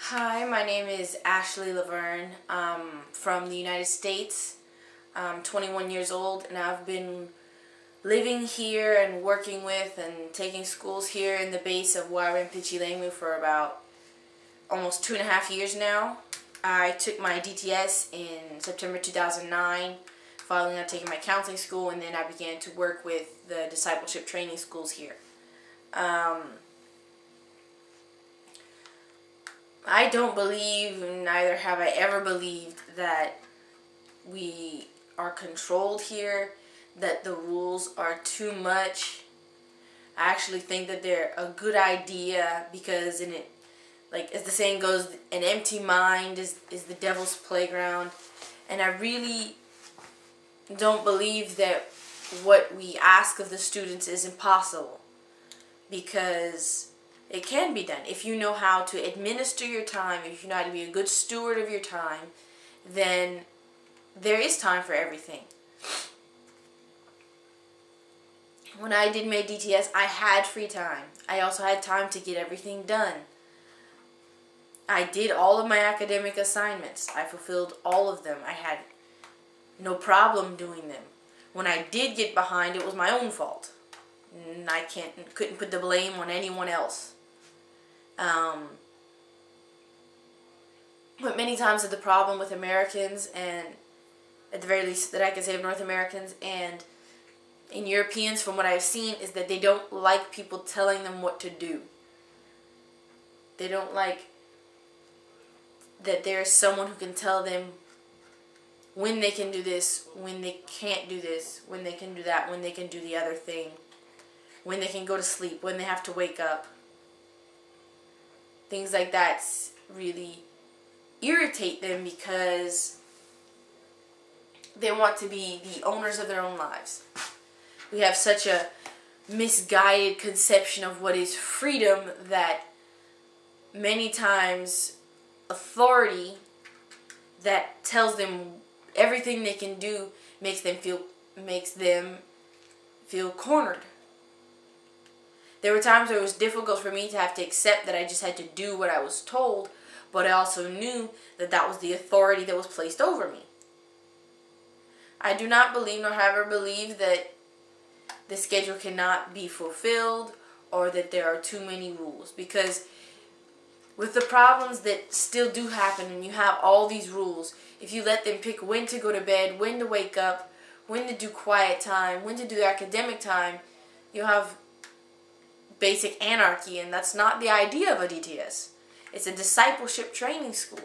Hi, my name is Ashley Laverne. I'm from the United States. I'm 21 years old, and I've been living here and working with and taking schools here in the base of Warren Pichilemu for about almost 2.5 years now. I took my DTS in September 2009, following on taking my counseling school, and then I began to work with the discipleship training schools here. I don't believe, neither have I ever believed, that we are controlled here, that the rules are too much. I actually think that they're a good idea because like as the saying goes, an empty mind is the devil's playground. And I really don't believe that what we ask of the students is impossible, because it can be done. If you know how to administer your time, if you know how to be a good steward of your time, then there is time for everything. When I did my DTS, I had free time. I also had time to get everything done. I did all of my academic assignments. I fulfilled all of them. I had no problem doing them. When I did get behind, it was my own fault. And I couldn't put the blame on anyone else. But many times the problem with Americans, and at the very least that I can say of North Americans and in Europeans from what I've seen, is that they don't like people telling them what to do. They don't like that there's someone who can tell them when they can do this, when they can't do this, when they can do that, when they can do the other thing, when they can go to sleep, when they have to wake up. Things like that really irritate them because they want to be the owners of their own lives. We have such a misguided conception of what is freedom that many times authority that tells them everything they can do makes them feel cornered. There were times where it was difficult for me to have to accept that I just had to do what I was told, but I also knew that that was the authority that was placed over me. I do not believe, nor have ever believed, that the schedule cannot be fulfilled or that there are too many rules, because with the problems that still do happen and you have all these rules, if you let them pick when to go to bed, when to wake up, when to do quiet time, when to do academic time, you'll have basic anarchy, and that's not the idea of a DTS. It's a discipleship training school.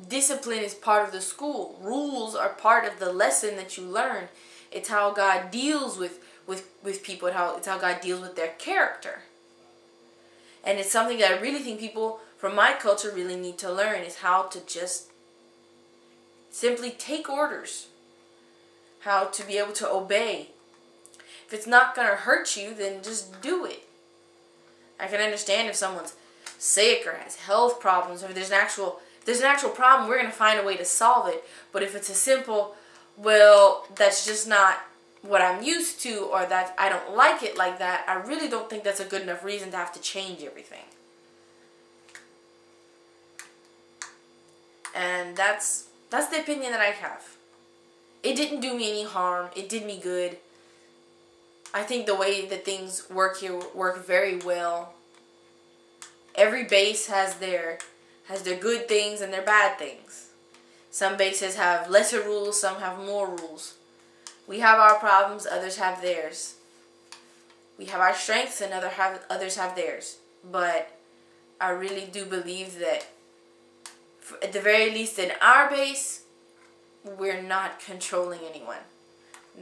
Discipline is part of the school. Rules are part of the lesson that you learn. It's how God deals with people, it's how God deals with their character. And it's something that I really think people from my culture really need to learn, is how to just simply take orders. How to be able to obey. If it's not going to hurt you, then just do it. I can understand if someone's sick or has health problems, or if there's an actual problem, we're going to find a way to solve it. But if it's a simple, well, that's just not what I'm used to, or that I don't like it like that, I really don't think that's a good enough reason to have to change everything. And that's the opinion that I have. It didn't do me any harm. It did me good. I think the way that things work here work very well. Every base has their good things and their bad things. Some bases have lesser rules, some have more rules. We have our problems, others have theirs. We have our strengths and others have theirs. But I really do believe that, at the very least in our base, we're not controlling anyone.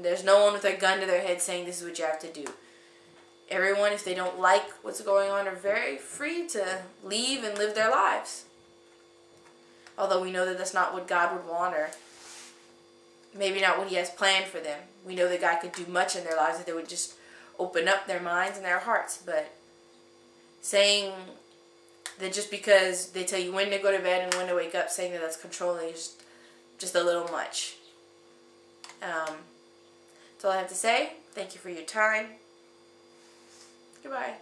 There's no one with a gun to their head saying this is what you have to do. Everyone, if they don't like what's going on, are very free to leave and live their lives. Although we know that that's not what God would want, or maybe not what He has planned for them. We know that God could do much in their lives if they would just open up their minds and their hearts. But saying that just because they tell you when to go to bed and when to wake up, saying that that's controlling is just a little much. That's all I have to say. Thank you for your time. Goodbye.